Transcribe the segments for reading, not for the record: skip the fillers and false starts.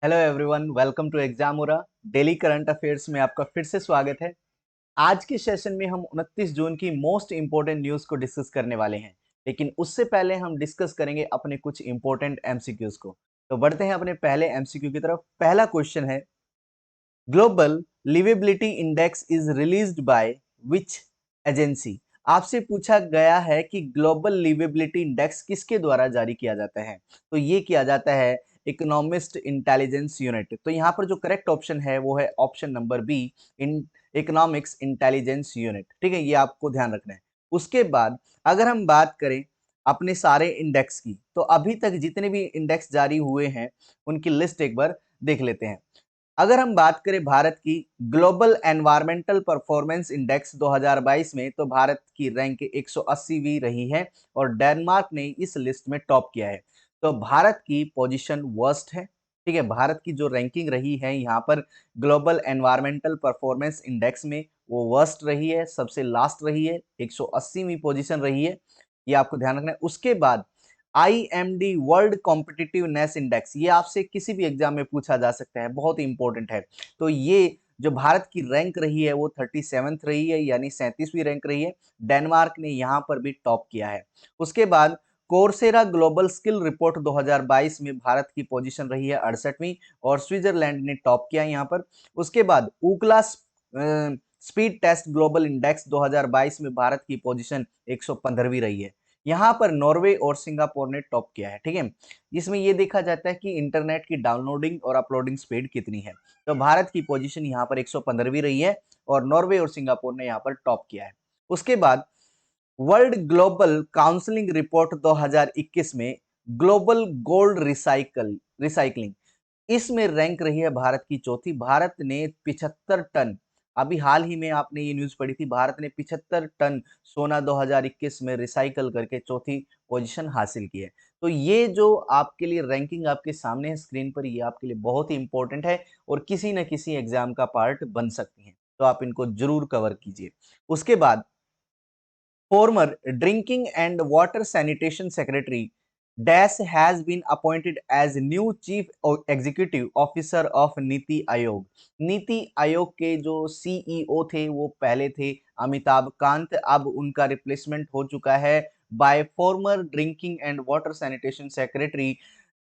Hello everyone, welcome to Examora. Daily current affairs में आपका फिर से स्वागत है। आज के सेशन में हम 29 जून की मोस्ट इंपोर्टेंट न्यूज़ को डिस्कस करने वाले हैं, लेकिन उससे पहले हम डिस्कस करेंगे अपने कुछ इंपोर्टेंट एमसीक्यूज को। तो बढ़ते हैं अपने पहले एमसीक्यू की तरफ। पहला क्वेश्चन है, global liveability index is released by which agency. आपसे पूछा गया है कि ग्लोबल लिवेबिलिटी इंडेक्स किसके द्वारा जारी किया जाता है। तो ये किया जाता है इकोनॉमिस्ट इंटेलिजेंस यूनिट। तो यहाँ पर जो करेक्ट ऑप्शन है वो है option number B, in economics intelligence unit. ठीक है, ये आपको ध्यान रखना है। उसके बाद अगर हम बात करें अपने सारे इंडेक्स की, तो अभी तक जितने भी इंडेक्स जारी हुए हैं उनकी लिस्ट एक बार देख लेते हैं। अगर हम बात करें भारत की ग्लोबल एनवायरमेंटल परफॉर्मेंस इंडेक्स 2022 में, तो भारत की रैंक 180वीं रही है और डेनमार्क ने इस लिस्ट में टॉप किया है। तो भारत की पोजीशन वर्स्ट है। ठीक है, भारत की जो रैंकिंग रही है यहाँ पर ग्लोबल एनवायरमेंटल परफॉर्मेंस इंडेक्स में, वो वर्स्ट रही है, सबसे लास्ट रही है, 180वीं पोजीशन रही है। ये आपको ध्यान रखना है। उसके बाद IMD वर्ल्ड कॉम्पिटिटिवनेस इंडेक्स, ये आपसे किसी भी एग्जाम में पूछा जा सकता है, बहुत ही इंपॉर्टेंट है। तो ये जो भारत की रैंक रही है वो 37th रही है, यानी 37वीं रैंक रही है। डेनमार्क ने यहाँ पर भी टॉप किया है। उसके बाद कोर्सेरा ग्लोबल स्किल रिपोर्ट 2022 में भारत की पोजीशन रही है 68वीं और स्विट्जरलैंड ने टॉप किया यहाँ पर। उसके बाद Ookla speed test global index 2022 में भारत की पोजीशन 115वीं रही है। यहाँ पर नॉर्वे और सिंगापुर ने टॉप किया है। ठीक है, इसमें यह देखा जाता है कि इंटरनेट की डाउनलोडिंग और अपलोडिंग स्पीड कितनी है। तो भारत की पोजीशन यहाँ पर 115वीं रही है और नॉर्वे और सिंगापुर ने यहाँ पर टॉप किया है। उसके बाद वर्ल्ड ग्लोबल काउंसलिंग रिपोर्ट 2021 में ग्लोबल गोल्ड रिसाइकलिंग, इसमें रैंक रही है भारत की चौथी। भारत ने 75 टन, अभी हाल ही में आपने ये न्यूज पढ़ी थी, भारत ने 75 टन सोना 2021 में रिसाइकल करके चौथी पोजीशन हासिल की है। तो ये जो आपके लिए रैंकिंग आपके सामने है स्क्रीन पर, ये आपके लिए बहुत ही इंपॉर्टेंट है और किसी न किसी एग्जाम का पार्ट बन सकती है। तो आप इनको जरूर कवर कीजिए। उसके बाद former drinking and water sanitation secretary Dash has been appointed as new chief executive officer of NITI Aayog. NITI Aayog के जो सीईओ थे वो पहले थे अमिताभ कांत, अब उनका रिप्लेसमेंट हो चुका है bye farmer drinking and water sanitation secretary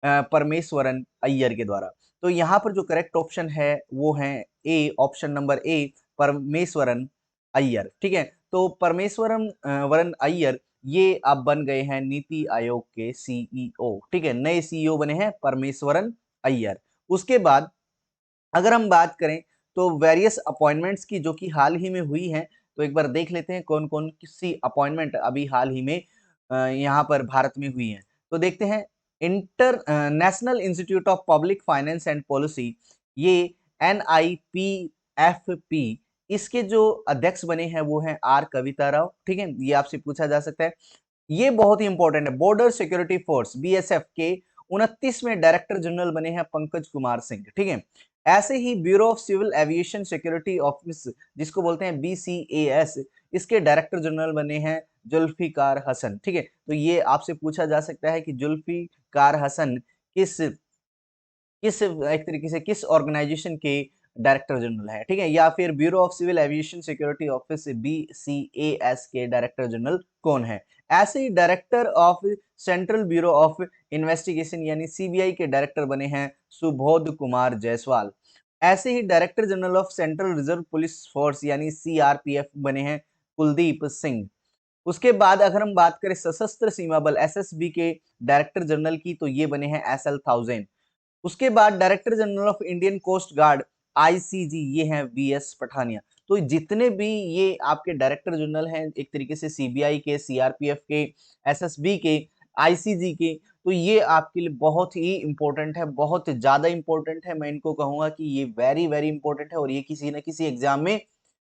Parameswaran Iyer के द्वारा। तो यहाँ पर जो करेक्ट ऑप्शन है वो है A, option number A, Parameswaran Iyer. ठीक है, तो परमेश्वरम वरन अय्यर ये अब बन गए हैं नीति आयोग के सीईओ। ठीक है, नए सीईओ बने हैं परमेश्वरन अय्यर। उसके बाद अगर हम बात करें तो वेरियस अपॉइंटमेंट्स की जो कि हाल ही में हुई हैं, तो एक बार देख लेते हैं कौन कौन सी अपॉइंटमेंट अभी हाल ही में यहाँ पर भारत में हुई हैं। तो देखते हैं, inter national institute of public finance and policy, ये NIPFP, इसके जो अध्यक्ष बने हैं वो हैं आर कविता राव। ठीक है, ये आपसे पूछा जा सकता है। ये बहुत ही इंपॉर्टेंट है, बॉर्डर सिक्योरिटी फोर्स BSF के 29वें डायरेक्टर जनरल बने हैं पंकज कुमार सिंह। ठीक है, ऐसे ही bureau of civil aviation security office, जिसको बोलते हैं BCAS, इसके डायरेक्टर जनरल बने हैं जुल्फिकार हसन। ठीक है, तो ये आपसे पूछा जा सकता है कि जुल्फिकार हसन किस किस एक तरीके से किस ऑर्गेनाइजेशन के डायरेक्टर जनरल है। ठीक है, या फिर bureau of civil aviation security office BCAS के डायरेक्टर जनरल कौन है। ऐसे ही director of central bureau of investigation यानी CBI के डायरेक्टर बने हैं सुबोध कुमार जायसवाल। ऐसे ही director general of central reserve police force यानी CRPF बने हैं कुलदीप सिंह। उसके बाद अगर हम बात करें सशस्त्र सीमा बल SSB के डायरेक्टर जनरल की, तो ये बने हैं SL1000। उसके बाद director general of Indian coast guard ICG, ये हैं VS पठानिया। तो जितने भी ये आपके डायरेक्टर जनरल हैं एक तरीके से CBI के, CRPF के, SSB के, ICG के, तो ये आपके लिए बहुत ही इंपॉर्टेंट है, बहुत ज्यादा इंपॉर्टेंट है। मैं इनको कहूंगा कि ये वेरी वेरी इंपॉर्टेंट है और ये किसी न किसी एग्जाम में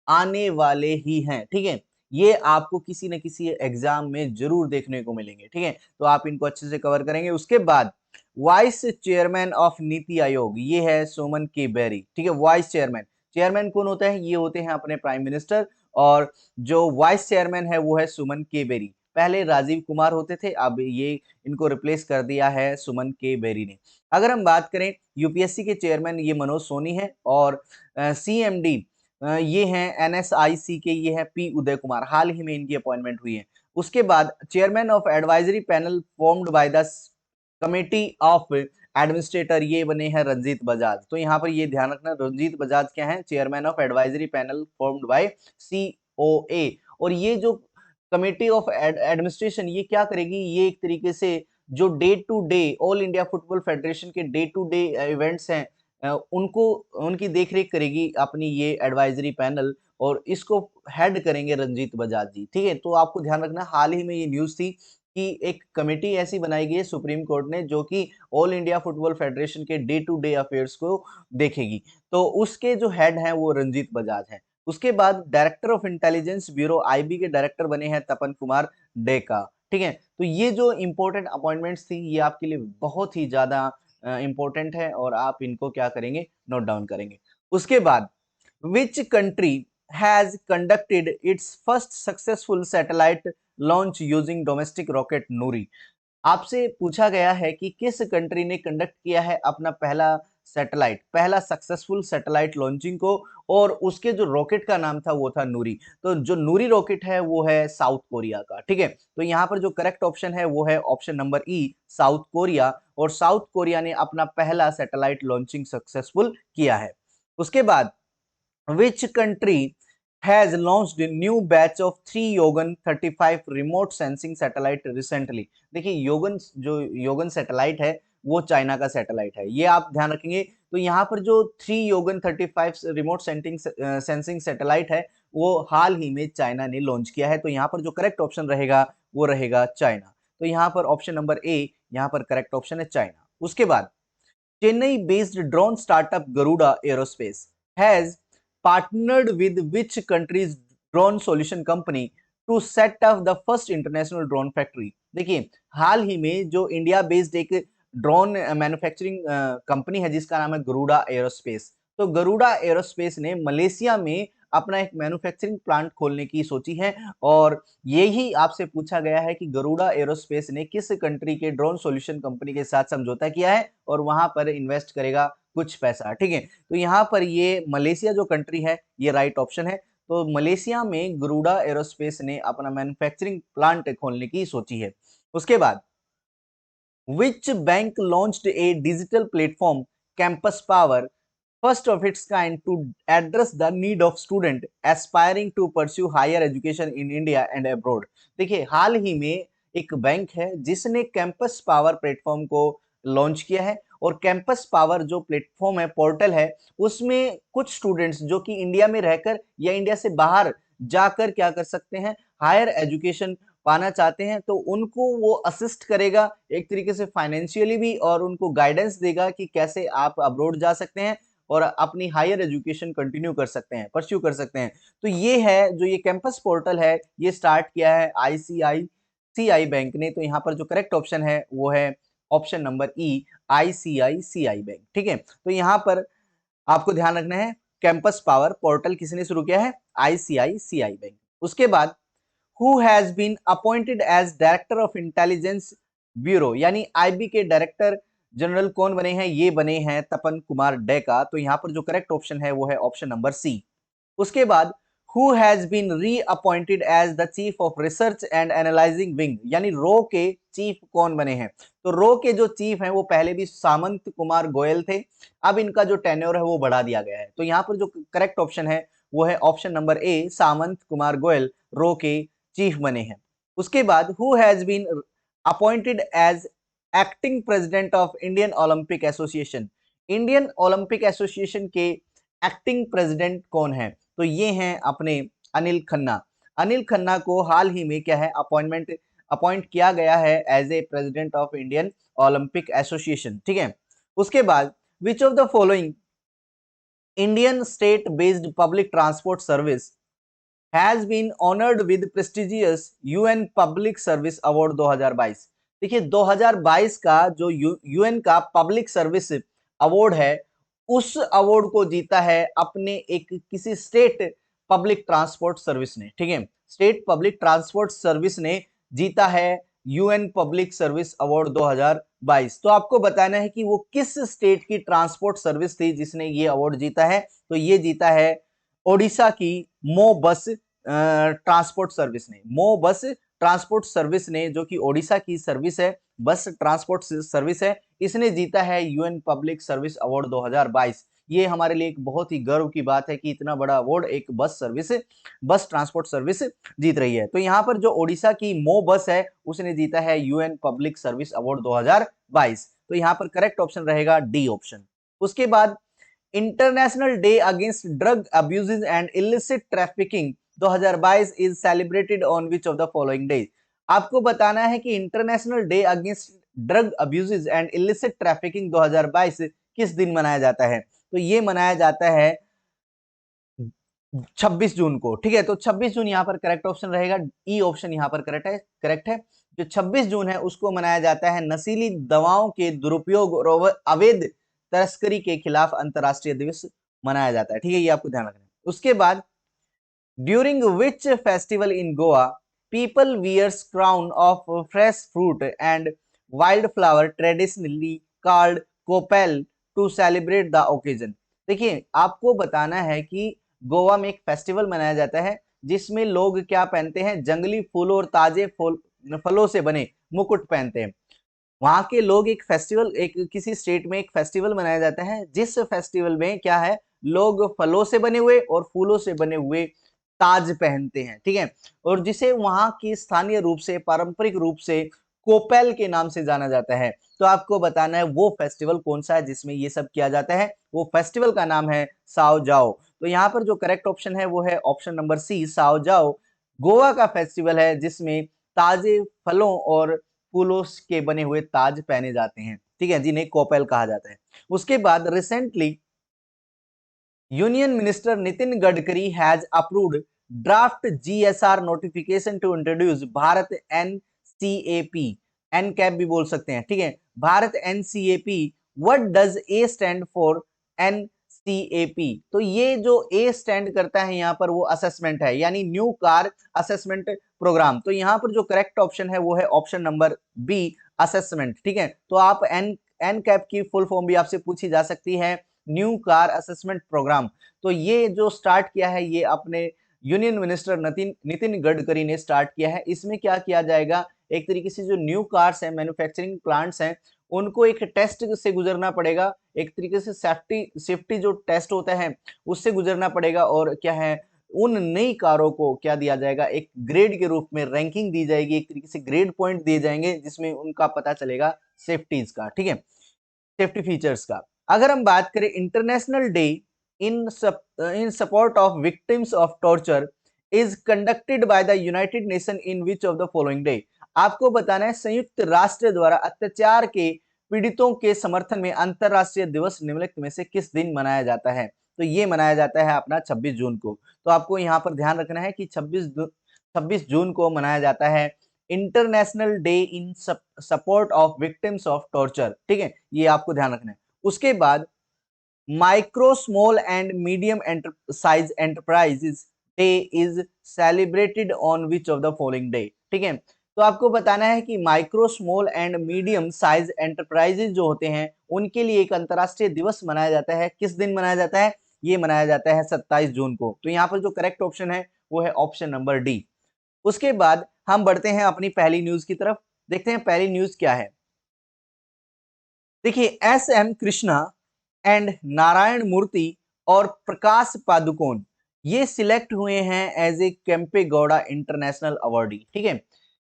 आने वाले ही हैं। ठीक है, ये आपको किसी न किसी एग्जाम में जरूर देखने को मिलेंगे। ठीक है, तो आप इनको अच्छे से कवर करेंगे। उसके बाद vice chairman of NITI Aayog, ये है सुमन के बेरी। ठीक है, वाइस चेयरमैन, चेयरमैन कौन होता है, ये होते हैं अपने प्राइम मिनिस्टर, और जो वाइस चेयरमैन है वो है सुमन के बेरी। पहले राजीव कुमार होते थे, अब ये इनको रिप्लेस कर दिया है सुमन के बेरी ने। अगर हम बात करें यूपीएससी के चेयरमैन, ये मनोज सोनी है, और सीएमडी ये हैं एनएसआईसी के, ये है पी उदय कुमार, हाल ही में इनकी अपॉइंटमेंट हुई है। उसके बाद chairman of advisory panel formed by the committee of administrator, ये बने हैं रंजीत बजाज। तो यहाँ पर ये ध्यान रखना, रंजीत बजाज क्या है, chairman of advisory panel formed by COA. और ये जो कमेटी ऑफ एडमिनिस्ट्रेशन ये क्या करेगी, ये एक तरीके से जो day to day all India football federation के डे टू डे इवेंट्स हैं उनको उनकी देखरेख करेगी अपनी ये एडवाइजरी पैनल, और इसको हेड करेंगे रंजीत बजाज जी। ठीक है, तो आपको ध्यान रखना, हाल ही में ये न्यूज थी कि एक कमेटी ऐसी बनाई गई है सुप्रीम कोर्ट ने जो कि ऑल इंडिया फुटबॉल फेडरेशन के डे टू डे अफेयर्स को देखेगी, तो उसके जो हेड हैं वो रंजीत बजाज हैं। उसके बाद director of intelligence bureau IB के डायरेक्टर बने हैं तपन कुमार डेका। ठीक है, तो ये जो इंपॉर्टेंट अपॉइंटमेंट्स थी ये आपके लिए बहुत ही ज्यादा इंपॉर्टेंट है, और आप इनको क्या करेंगे, नोट डाउन करेंगे। उसके बाद which country has conducted its first successful satellite launch using domestic rocket Noori. आपसे पूछा गया है कि किस कंट्री ने कंडक्ट किया है अपना पहला सक्सेसफुल सैटेलाइट लॉन्चिंग को, और उसके जो रॉकेट का नाम था वो था नूरी। तो जो नूरी रॉकेट है वो है साउथ कोरिया का। ठीक है, तो यहाँ पर जो करेक्ट ऑप्शन है वो है ऑप्शन नंबर ई, साउथ कोरिया, और साउथ कोरिया ने अपना पहला सैटेलाइट लॉन्चिंग सक्सेसफुल किया है। उसके बाद which country has launched a new batch of 3 Yogan 35 remote sensing satellite recently। देखिए योगन, जो योगन सैटेलाइट है वो चाइना का सैटेलाइट है, ये आप ध्यान रखेंगे। तो यहाँ पर जो 3 योगन 35 रिमोट सेंसिंग सैटेलाइट है वो हाल ही में चाइना ने लॉन्च किया है। तो यहाँ पर जो करेक्ट ऑप्शन रहेगा वो रहेगा चाइना। तो यहाँ पर ऑप्शन नंबर ए यहाँ पर करेक्ट ऑप्शन है चाइना। उसके बाद Chennai based drone startup Garuda aerospace has partnered with which country's drone solution company to set up the first international drone factory। देखिए हाल ही में जो इंडिया बेस्ड एक ड्रोन मैन्युफैक्चरिंग कंपनी है जिसका नाम है गरुड़ा एरोस्पेस, तो गरुड़ा एरोस्पेस ने मलेशिया में अपना एक मैन्युफैक्चरिंग प्लांट खोलने की सोची है, और यही आपसे पूछा गया है कि गरुड़ा एरोस्पेस ने किस कंट्री के ड्रोन सॉल्यूशन कंपनी के साथ समझौता किया है और वहां पर इन्वेस्ट करेगा कुछ पैसा। ठीक है, तो यहाँ पर ये मलेशिया जो कंट्री है ये राइट ऑप्शन है। तो मलेशिया में गरुड़ा एरोस्पेस ने अपना मैन्युफैक्चरिंग प्लांट खोलने की सोची है। उसके बाद which bank launched a digital platform campus power first of its kind to address the need of student aspiring to pursue higher education in India and abroad। देखिए हाल ही में एक बैंक है जिसने कैंपस पावर प्लेटफॉर्म को launch किया है, और कैंपस पावर जो प्लेटफॉर्म है, पोर्टल है, उसमें कुछ स्टूडेंट्स जो कि इंडिया में रहकर या इंडिया से बाहर जाकर क्या कर सकते हैं, हायर एजुकेशन पाना चाहते हैं, तो उनको वो असिस्ट करेगा एक तरीके से फाइनेंशियली भी, और उनको गाइडेंस देगा कि कैसे आप अब्रॉड जा सकते हैं और अपनी हायर एजुकेशन कंटिन्यू कर सकते हैं, परस्यू कर सकते हैं। तो ये है जो ये कैंपस पोर्टल है, ये स्टार्ट किया है आईसीआईसीआई बैंक ने। तो यहाँ पर जो करेक्ट ऑप्शन है वो है ऑप्शन नंबर ई, आईसीआईसीआई बैंक। ठीक है, तो यहाँ पर आपको ध्यान रखना है कैंपस पावर पोर्टल किसने शुरू किया है, आईसीआईसीआई बैंक। उसके बाद who has been appointed as director of intelligence bureau, यानी आईबी के डायरेक्टर जनरल कौन बने हैं, ये बने हैं तपन कुमार डेका। तो यहाँ पर जो करेक्ट ऑप्शन है वो है ऑप्शन नंबर सी। उसके बाद who has been reappointed as the chief of research and analyzing wing, यानी रो के चीफ कौन बने हैं। तो रो के जो चीफ हैं वो पहले भी सामंत कुमार गोयल थे, अब इनका जो टेन्योर है वो बढ़ा दिया गया है। तो यहाँ पर जो करेक्ट ऑप्शन है वो है option number A, Samant Kumar Goel रो के चीफ बने हैं। उसके बाद who has been appointed as acting president of Indian Olympic association, Indian Olympic association के एक्टिंग प्रेसिडेंट कौन है, तो ये हैं अपने अनिल खन्ना। अनिल खन्ना को हाल ही में क्या है अपॉइंट किया गया है as a president of Indian Olympic association. ठीक है, उसके बाद which of the following Indian state based public transport service has been honored with prestigious UN Public Service Award 2022। देखिए 2022 का जो यूएन का पब्लिक सर्विस अवार्ड है, उस अवार्ड को जीता है अपने एक किसी स्टेट पब्लिक ट्रांसपोर्ट सर्विस ने। ठीक है, स्टेट पब्लिक ट्रांसपोर्ट सर्विस ने जीता है यूएन पब्लिक सर्विस अवार्ड 2022। तो आपको बताना है कि वो किस स्टेट की ट्रांसपोर्ट सर्विस थी जिसने ये अवार्ड जीता है। तो ये जीता है ओडिशा की मो बस ट्रांसपोर्ट सर्विस ने। मो बस ट्रांसपोर्ट सर्विस ने, जो कि ओडिशा की सर्विस है, बस ट्रांसपोर्ट सर्विस है, इसने जीता है यूएन पब्लिक सर्विस अवार्ड 2022। ये हमारे लिए एक बहुत ही गर्व की बात है कि इतना बड़ा अवार्ड एक बस ट्रांसपोर्ट सर्विस जीत रही है। तो यहाँ पर जो ओडिशा की मो बस है उसने जीता है यूएन पब्लिक सर्विस अवार्ड 2022। तो यहाँ पर करेक्ट ऑप्शन रहेगा डी ऑप्शन। उसके बाद international day against drug abuse and illicit trafficking 2022 is celebrated on which of the following day. आपको बताना है कि international day against drug abuse and illicit trafficking 2022 किस दिन मनाया जाता है। तो ये मनाया जाता है 26 जून को। ठीक है, तो 26 जून यहाँ पर करेक्ट ऑप्शन रहेगा, ई ऑप्शन यहाँ पर करेक्ट है। जो 26 जून है उसको मनाया जाता है नशीली दवाओं के दुरुपयोग और अवैध तस्करी के खिलाफ अंतरराष्ट्रीय दिवस मनाया जाता है। ठीक है, ये आपको ध्यान रखना है। उसके बाद during which festival in Goa people wears crown of fresh fruit and wild flower traditionally called Kopel to celebrate the occasion. देखिए, आपको बताना है कि गोवा में एक फेस्टिवल मनाया जाता है जिसमें लोग क्या पहनते हैं, जंगली फूलों और ताजे फलों से बने मुकुट पहनते हैं। वहां के लोग एक फेस्टिवल, एक किसी स्टेट में एक फेस्टिवल मनाया जाता है जिस फेस्टिवल में क्या है, लोग फलों से बने हुए और फूलों से बने हुए ताज पहनते हैं। ठीक है, और जिसे वहां की स्थानीय रूप से, पारंपरिक रूप से कोपेल के नाम से जाना जाता है। तो आपको बताना है वो फेस्टिवल कौन सा है जिसमें ये सब किया जाता है। वो फेस्टिवल का नाम है साओ जाओ। तो यहाँ पर जो करेक्ट ऑप्शन है वो है ऑप्शन नंबर सी, साओ जाओ। गोवा का फेस्टिवल है जिसमें ताजे फलों और फूलों के बने हुए ताज पहने जाते हैं। ठीक है, जिन्हें कोपेल कहा जाता है। उसके बाद recently union minister Nitin Gadkari has approved draft GSR notification to introduce Bharat NCAP, NCAP भी बोल सकते हैं। ठीक है, Bharat NCAP. What does A stand for NCAP? तो ये जो ए स्टैंड करता है यहाँ पर वो असेसमेंट है, यानी न्यू कार असेसमेंट प्रोग्राम। तो यहाँ पर जो करेक्ट ऑप्शन है वो है ऑप्शन नंबर बी, असेसमेंट। ठीक है, तो आप एनकैप की फुल फॉर्म भी आपसे पूछी जा सकती है, न्यू कार असेसमेंट प्रोग्राम। तो ये जो स्टार्ट किया है ये अपने यूनियन मिनिस्टर नितिन गडकरी ने स्टार्ट किया है। इसमें क्या किया जाएगा, एक तरीके से जो न्यू कार्स हैं, मैन्युफैक्चरिंग प्लांट्स हैं, उनको एक टेस्ट से गुजरना पड़ेगा, एक तरीके से सेफ्टी जो टेस्ट होता है उससे गुजरना पड़ेगा। और क्या है, उन नई कारों को क्या दिया जाएगा, एक ग्रेड के रूप में रैंकिंग दी जाएगी, एक तरीके से ग्रेड पॉइंट दिए जाएंगे जिसमें उनका पता चलेगा सेफ्टीज का। ठीक है, सेफ्टी फीचर्स का। अगर हम बात करें international day in support of victims of torture is conducted by the United nation in which of the following day. आपको बताना है संयुक्त राष्ट्र द्वारा अत्याचार के पीड़ितों के समर्थन में अंतरराष्ट्रीय दिवस निम्नलिखित में से किस दिन मनाया जाता है। तो ये मनाया जाता है अपना 26 जून को। तो आपको यहाँ पर ध्यान रखना है कि 26 जून को मनाया जाता है international day in support of victims of torture. ठीक है, ये आपको ध्यान रखना है। उसके बाद micro small and medium size enterprises day is celebrated on which of the following day. ठीक है, तो आपको बताना है कि micro small and medium size enterprises जो होते हैं उनके लिए एक अंतरराष्ट्रीय दिवस मनाया जाता है। किस दिन मनाया जाता है? ये मनाया जाता है 27 जून को। तो यहाँ पर जो करेक्ट ऑप्शन है वो है ऑप्शन नंबर डी। उसके बाद हम बढ़ते हैं अपनी पहली न्यूज की तरफ, देखते हैं पहली न्यूज क्या है। देखिए, S M Krishna and Narayana Murthy और प्रकाश पादुकोण ये सिलेक्ट हुए हैं as a Kempegowda international awardee. ठीक है,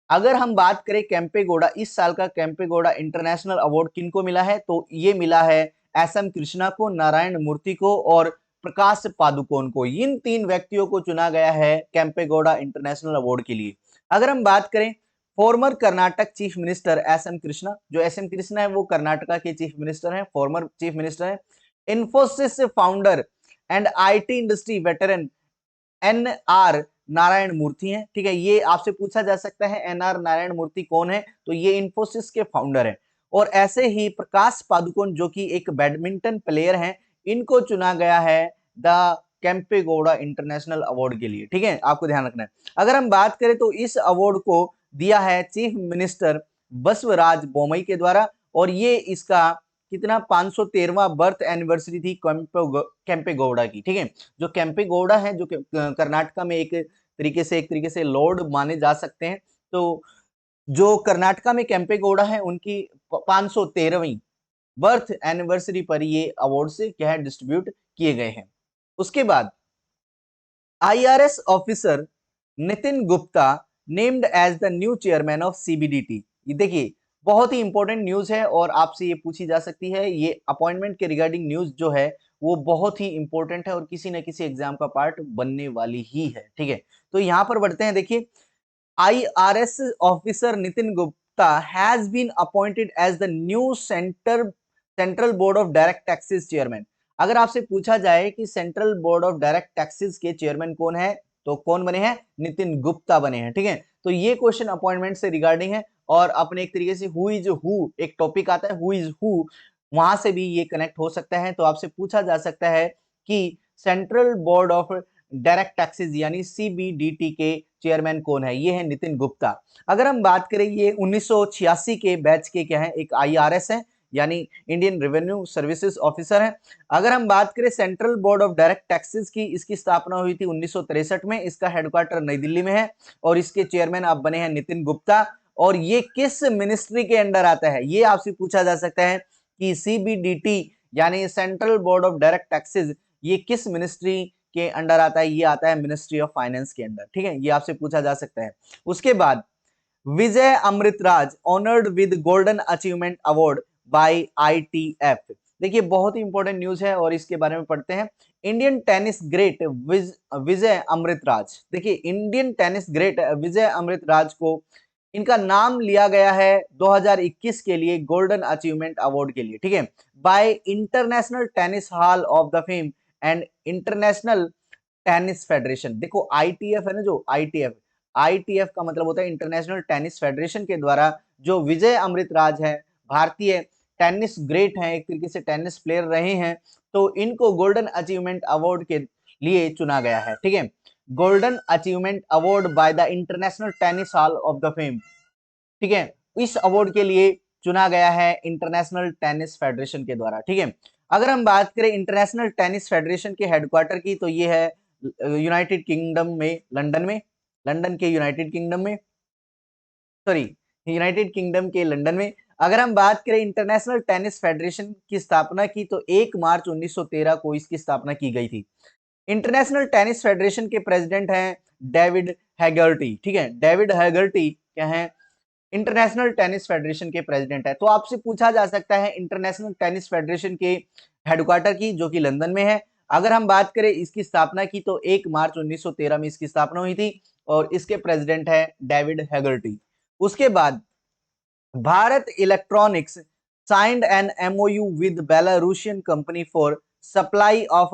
अगर हम बात करें केम्पेगौड़ा, इस साल का केम्पेगौड़ा इंटरनेशनल अवार्ड किनको मिला है, तो ये मिला है एस एम कृष्णा को, नारायण मूर्ति को और प्रकाश पादुकोण को। इन तीन व्यक्तियों को चुना गया है केम्पेगौड़ा इंटरनेशनल अवार्ड के लिए। अगर हम बात करें former Karnataka chief minister S M Krishna, जो एस एम कृष्णा है वो कर्नाटका के चीफ मिनिस्टर हैं, फॉर्मर चीफ मिनिस्टर है। Infosys founder and IT industry veteran N R Narayana Murthy हैं। ठीक है, ये आपसे पूछा जा सकता है एन आर नारायण मूर्ति कौन है, तो ये इन्फोसिस के फाउंडर हैं। और ऐसे ही प्रकाश पादुकोण जो कि एक बैडमिंटन प्लेयर हैं, इनको चुना गया है द केम्पेगौड़ा इंटरनेशनल अवार्ड के लिए। ठीक है, आपको ध्यान रखना है। अगर हम बात करें तो इस अवार्ड को दिया है चीफ मिनिस्टर बसवराज बोमई के द्वारा, और ये इसका कितना 513वां बर्थ एनिवर्सरी थी केम्पेगौड़ा की। ठीक है, जो केम्पेगौड़ा है जो कर्नाटका में एक तरीके से लॉर्ड माने जा सकते हैं। तो जो कर्नाटका में केम्पेगौड़ा है उनकी 513वीं बर्थ एनिवर्सरी पर ये अवार्ड से क्या है डिस्ट्रीब्यूट किए गए हैं। उसके बाद IRS officer Nitin Gupta named as the new chairman of CBDT। ये देखिए बहुत ही इंपॉर्टेंट न्यूज है और आपसे ये पूछी जा सकती है, ये अपॉइंटमेंट के रिगार्डिंग न्यूज जो है वो बहुत ही इंपॉर्टेंट है और किसी न किसी एग्जाम का पार्ट बनने वाली ही है। ठीक है, तो यहां पर बढ़ते हैं। देखिए IRS officer Nitin Gupta has been appointed as the new central board of direct taxes chairman. अगर आपसे पूछा जाए कि central board of direct taxes के चेयरमैन कौन है, तो कौन बने हैं? नितिन गुप्ता बने हैं। ठीक है, तो ये क्वेश्चन अपॉइंटमेंट से रिगार्डिंग है और अपने एक तरीके से हु इज हु एक टॉपिक आता है, हु इज हु, वहां से भी ये कनेक्ट हो सकता है। तो आपसे पूछा जा सकता है कि central board of direct taxes यानी CBDT के चेयरमैन कौन है? ये है नितिन गुप्ता। अगर हम बात करें ये 1986 के बैच के क्या है, एक IRS है यानी इंडियन रेवेन्यू सर्विसेज ऑफिसर है। अगर हम बात करें central board of direct taxes की, इसकी स्थापना हुई थी 1963 में, इसका हेडक्वार्टर नई दिल्ली में है और इसके चेयरमैन आप बने हैं नितिन गुप्ता। और ये किस मिनिस्ट्री के अंडर आता है, ये आपसे पूछा जा सकता है कि CBDT यानी central board of direct taxes ये किस मिनिस्ट्री के अंडर आता है? ये आता है मिनिस्ट्री ऑफ फाइनेंस के अंडर। ठीक है, ये आपसे पूछा जा सकता है। उसके बाद Vijay Amritraj honoured with golden achievement award by ITF। देखिए बहुत ही इंपॉर्टेंट न्यूज है और इसके बारे में पढ़ते हैं। Indian tennis great Vijay Amritraj, देखिए Indian tennis great Vijay Amritraj को इनका नाम लिया गया है 2021 के लिए गोल्डन अचीवमेंट अवार्ड के लिए। ठीक है, bye international tennis hall of the fame and international tennis federation. देखो ITF है ना, जो ITF का मतलब होता है इंटरनेशनल टेनिस फेडरेशन के द्वारा जो विजय अमृतराज है, भारतीय टेनिस ग्रेट हैं, एक तरीके से टेनिस प्लेयर रहे हैं, तो इनको गोल्डन अचीवमेंट अवार्ड के लिए चुना गया है। ठीक है, golden achievement award by the international tennis hall of the fame. ठीक है, इस अवार्ड के लिए चुना गया है इंटरनेशनल टेनिस फेडरेशन के द्वारा। ठीक है, अगर हम बात करें इंटरनेशनल टेनिस फेडरेशन के हेडक्वार्टर की, तो ये है यूनाइटेड किंगडम में, लंदन के यूनाइटेड किंगडम में, सॉरी यूनाइटेड किंगडम के लंदन में। अगर हम बात करें इंटरनेशनल टेनिस फेडरेशन की स्थापना की, तो 1 मार्च 1913 को इसकी स्थापना की गई थी। इंटरनेशनल टेनिस फेडरेशन के प्रेसिडेंट हैं डेविड हैगर्टी। ठीक है, डेविड हैगर्टी क्या है? इंटरनेशनल टेनिस फेडरेशन के प्रेसिडेंट है। तो आपसे पूछा जा सकता है इंटरनेशनल टेनिस फेडरेशन के हेडक्वार्टर की, जो कि लंदन में है। अगर हम बात करें इसकी स्थापना की, तो 1 मार्च 1913 में इसकी स्थापना हुई थी और इसके प्रेसिडेंट है डेविड हैगर्टी। उसके बाद Bharat electronics signed an MOU with Belarusian company for supply of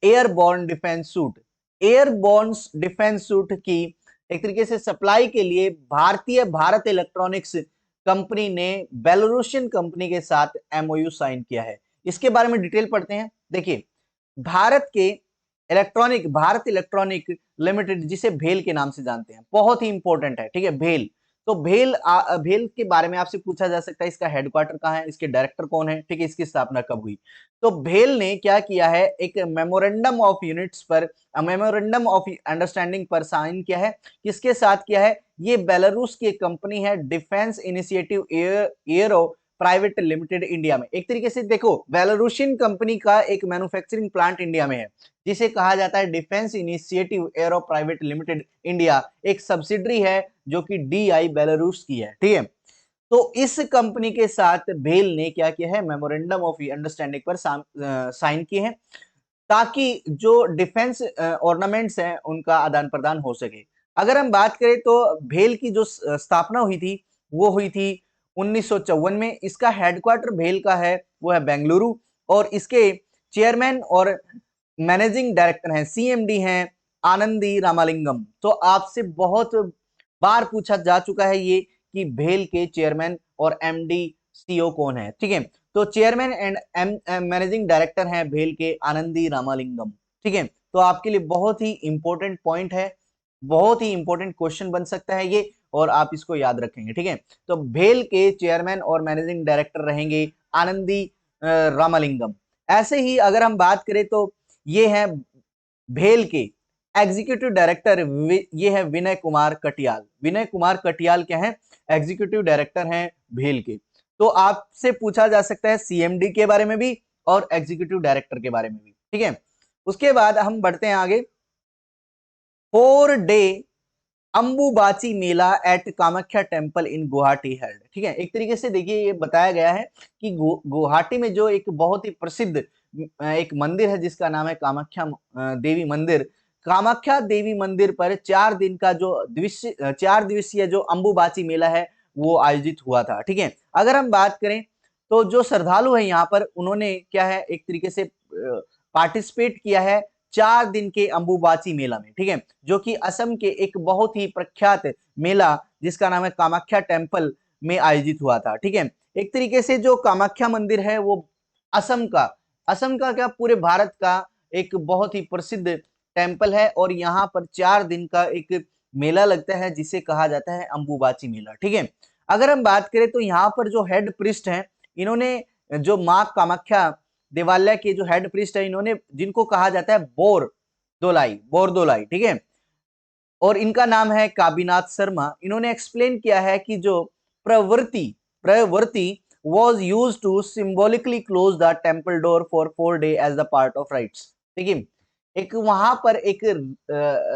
airborne defence suite. Airborne defence suite की एक तरीके से सप्लाई के लिए भारत इलेक्ट्रॉनिक्स कंपनी ने बेलारूसियन कंपनी के साथ MOU साइन किया है। इसके बारे में डिटेल पढ़ते हैं। देखिए भारत इलेक्ट्रॉनिक लिमिटेड, जिसे भेल के नाम से जानते हैं, बहुत ही इंपॉर्टेंट है। ठीक है, भेल, तो भेल के बारे में आपसे पूछा जा सकता है इसका हेडक्वार्टर कहाँ है, इसके डायरेक्टर कौन है, ठीक है, इसकी स्थापना कब हुई। तो भेल ने क्या किया है, एक मेमोरेंडम ऑफ यूनिट्स पर, मेमोरेंडम ऑफ अंडरस्टैंडिंग पर साइन किया है। किसके साथ किया है? ये बेलारूस की कंपनी है, defence initiative aero private limited India में। एक तरीके से देखो बेलारूसियन कंपनी का एक मैन्युफैक्चरिंग प्लांट इंडिया में है, जिसे कहा जाता है defence initiative arrow private limited India, एक सब्सिडरी है जो कि DI बेलारूस की है। ठीक है, तो इस कंपनी के साथ भेल ने क्या किया है, मेमोरेंडम ऑफ अंडरस्टैंडिंग पर साइन किए हैं, ताकि जो डिफेंस ऑर्नामेंट्स हैं उनका आदान प्रदान हो सके। अगर हम बात करें तो भेल की जो स्थापना हुई थी वो हुई थी 1954 में। इसका हेडक्वार्टर भेल का है वो है बेंगलुरु और इसके चेयरमैन और मैनेजिंग डायरेक्टर हैं, CMD हैं आनंदी रामालिंगम। तो आपसे बहुत बार पूछा जा चुका है ये कि भेल के चेयरमैन और MD CEO कौन है। ठीक है, तो चेयरमैन एंड मैनेजिंग डायरेक्टर हैं भेल के आनंदी रामालिंगम। ठीक है, तो आपके लिए बहुत ही इंपॉर्टेंट पॉइंट है, बहुत ही इंपॉर्टेंट क्वेश्चन बन सकता है ये, और आप इसको याद रखेंगे, ठीक है। तो भेल के चेयरमैन और मैनेजिंग डायरेक्टर रहेंगे आनंदी रामलिंगम। ऐसे ही अगर हम बात करें तो ये है भेल के एग्जीक्यूटिव डायरेक्टर, ये है विनय कुमार कटियाल। विनय कुमार कटियाल क्या है, एग्जीक्यूटिव डायरेक्टर हैं भेल के। तो आपसे पूछा जा सकता है सीएमडी के बारे में भी और एग्जीक्यूटिव डायरेक्टर के बारे में भी, ठीक है। उसके बाद हम बढ़ते हैं आगे। 4 day Ambubachi Mela at Kamakhya temple in Guwahati held, ठीक है। एक तरीके से देखिए ये बताया गया है कि गुवाहाटी में जो एक बहुत ही प्रसिद्ध एक मंदिर है जिसका नाम है कामाख्या देवी मंदिर। कामाख्या देवी मंदिर पर 4 दिन का जो 4 दिवसीय जो अंबुबाची मेला है वो आयोजित हुआ था, ठीक है। अगर हम बात करें तो जो श्रद्धालु है यहाँ पर उन्होंने क्या है एक तरीके से पार्टिसिपेट किया है 4 दिन के अंबुबाची मेला में, ठीक है, जो कि असम के एक बहुत ही प्रख्यात मेला जिसका नाम है कामाख्या टेम्पल में आयोजित हुआ था, ठीक है। एक तरीके से जो कामाख्या मंदिर है वो असम का क्या पूरे भारत का एक बहुत ही प्रसिद्ध टेम्पल है और यहाँ पर 4 दिन का एक मेला लगता है जिसे कहा जाता है अंबुबाची मेला, ठीक है। अगर हम बात करें तो यहाँ पर जो हेड प्रिस्ट हैं इन्होंने जो माँ कामाख्या देवालय के जो हेड प्रिस्ट है इन्होंने जिनको कहा जाता है बोरदोलाई, ठीक है, और इनका नाम है काबीनाथ शर्मा। इन्होंने एक्सप्लेन किया है कि जो प्रवृत्ति was used to symbolically close the temple door for 4 days as the part of rites, ठीक है। एक वहां पर एक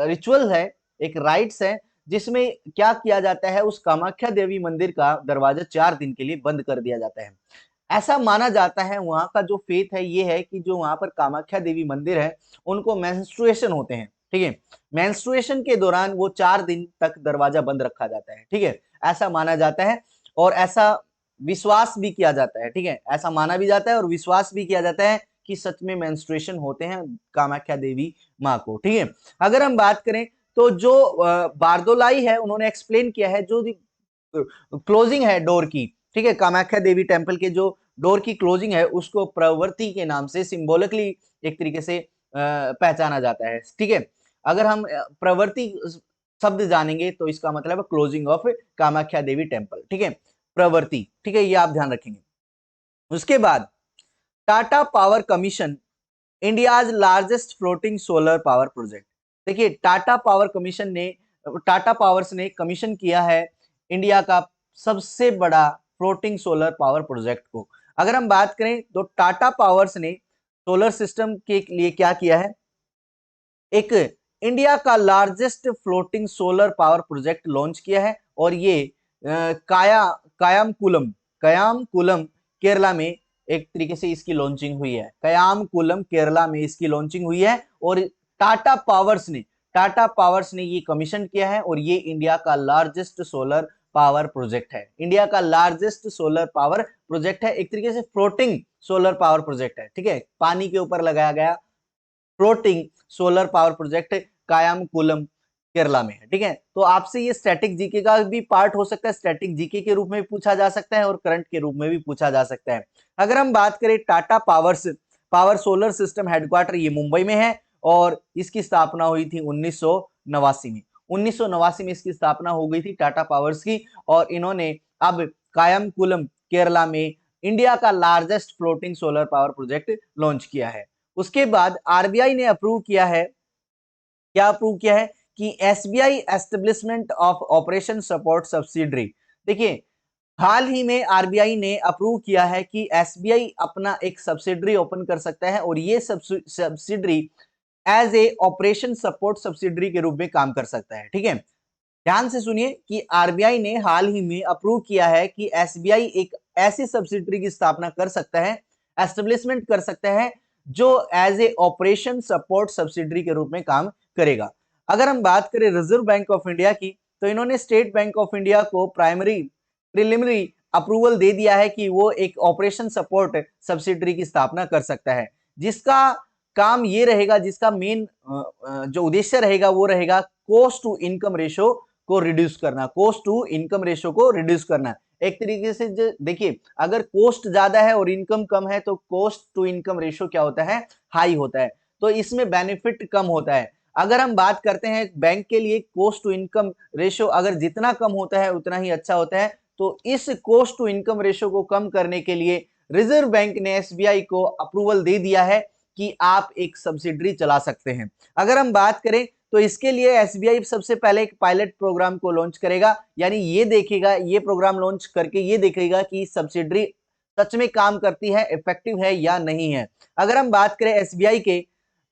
रिचुअल है, एक राइट्स है जिसमें क्या किया जाता है, उस कामाख्या देवी मंदिर का दरवाजा 4 दिन के लिए बंद कर दिया जाता है। ऐसा माना जाता है, वहां का जो फेथ है ये है कि जो वहां पर कामाख्या देवी मंदिर है उनको मेंस्ट्रुएशन होते हैं, ठीक है। मेंस्ट्रुएशन के दौरान वो 4 दिन तक दरवाजा बंद रखा जाता है, ठीक है, ऐसा माना जाता है और ऐसा विश्वास भी किया जाता है, ठीक है। ऐसा माना भी जाता है और विश्वास भी किया जाता है कि सच में मेंस्ट्रुएशन होते हैं कामाख्या देवी माँ को, ठीक है। अगर हम बात करें तो जो बारदोलाई है उन्होंने एक्सप्लेन किया है जो क्लोजिंग है डोर की, ठीक है, कामाख्या देवी टेम्पल के जो डोर की क्लोजिंग है उसको प्रवृत्ति के नाम से सिंबॉलिकली एक तरीके से पहचाना जाता है, ठीक है। अगर हम प्रवृत्ति शब्द जानेंगे तो इसका मतलब है closing of Kamakhya Devi temple, ठीक है, प्रवृत्ति, ठीक है, ये आप ध्यान रखेंगे। उसके बाद Tata power commission India's largest floating solar power project. देखिए टाटा पावर्स ने कमीशन किया है इंडिया का सबसे बड़ा फ्लोटिंग सोलर पावर प्रोजेक्ट को। अगर हम बात करें तो टाटा पावर्स ने सोलर सिस्टम के लिए क्या किया है, एक इंडिया का largest floating solar power project launch किया है और ये कयामकुलम केरला में एक तरीके से इसकी लॉन्चिंग हुई है। कयामकुलम केरला में इसकी लॉन्चिंग हुई है और टाटा पावर्स ने ये कमीशन किया है और ये इंडिया का लार्जेस्ट सोलर पावर प्रोजेक्ट है। इंडिया का लार्जेस्ट सोलर पावर प्रोजेक्ट है, एक तरीके से फ्लोटिंग सोलर पावर प्रोजेक्ट है, ठीक है, पानी के ऊपर लगाया गया floating solar power project Kayamkulam Kerala में है, ठीक है। तो आपसे ये स्टैटिक जीके का भी पार्ट हो सकता है, स्टैटिक जीके के रूप में भी पूछा जा सकता है और करंट के रूप में भी पूछा जा सकता है। अगर हम बात करें Tata power solar system headquarter ये मुंबई में है और इसकी स्थापना हुई थी 1989 में। 1989 में इसकी स्थापना हो गई थी टाटा पावर्स की और इन्होंने अब कायमकुलम केरला में इंडिया का largest floating solar power project launch किया है। उसके बाद आरबीआई ने अप्रूव किया है, क्या अप्रूव किया है कि SBI establishment of operation support subsidiary. देखिए हाल ही में आरबीआई ने अप्रूव किया है कि एसबीआई अपना एक सब्सिडरी ओपन कर सकता है और ये subsidiary as a operation support subsidiary के रूप में काम कर सकता है, ठीक है। ध्यान से सुनिए कि आरबीआई ने हाल ही में अप्रूव किया है कि एसबीआई एक ऐसी सब्सिडरी की स्थापना कर सकता है, एस्टेब्लिशमेंट कर सकता है जो as a operation support subsidiary के रूप में काम करेगा। अगर हम बात करें रिजर्व बैंक ऑफ इंडिया की तो इन्होंने स्टेट बैंक ऑफ इंडिया को प्रिलिमिनरी अप्रूवल दे दिया है कि वो एक ऑपरेशन सपोर्ट सब्सिडरी की स्थापना कर सकता है, जिसका काम ये रहेगा, जिसका मेन जो उद्देश्य रहेगा वो रहेगा कॉस्ट टू इनकम रेशो को रिड्यूस करना। एक तरीके से देखिए अगर कॉस्ट ज्यादा है और इनकम कम है तो कॉस्ट टू इनकम रेशो क्या होता है, हाई होता है, तो इसमें बेनिफिट कम होता है। अगर हम बात करते हैं बैंक के लिए कॉस्ट टू इनकम रेशो अगर जितना कम होता है उतना ही अच्छा होता है, तो इस कॉस्ट टू इनकम रेशो को कम करने के लिए रिजर्व बैंक ने एसबीआई को अप्रूवल दे दिया है कि आप एक सब्सिडरी चला सकते हैं। अगर हम बात करें तो इसके लिए एसबीआई सबसे पहले एक पायलट प्रोग्राम को लॉन्च करेगा, यानी ये देखेगा, ये प्रोग्राम लॉन्च करके ये देखेगा कि सब्सिडरी सच में काम करती है, इफेक्टिव है या नहीं है। अगर हम बात करें एसबीआई के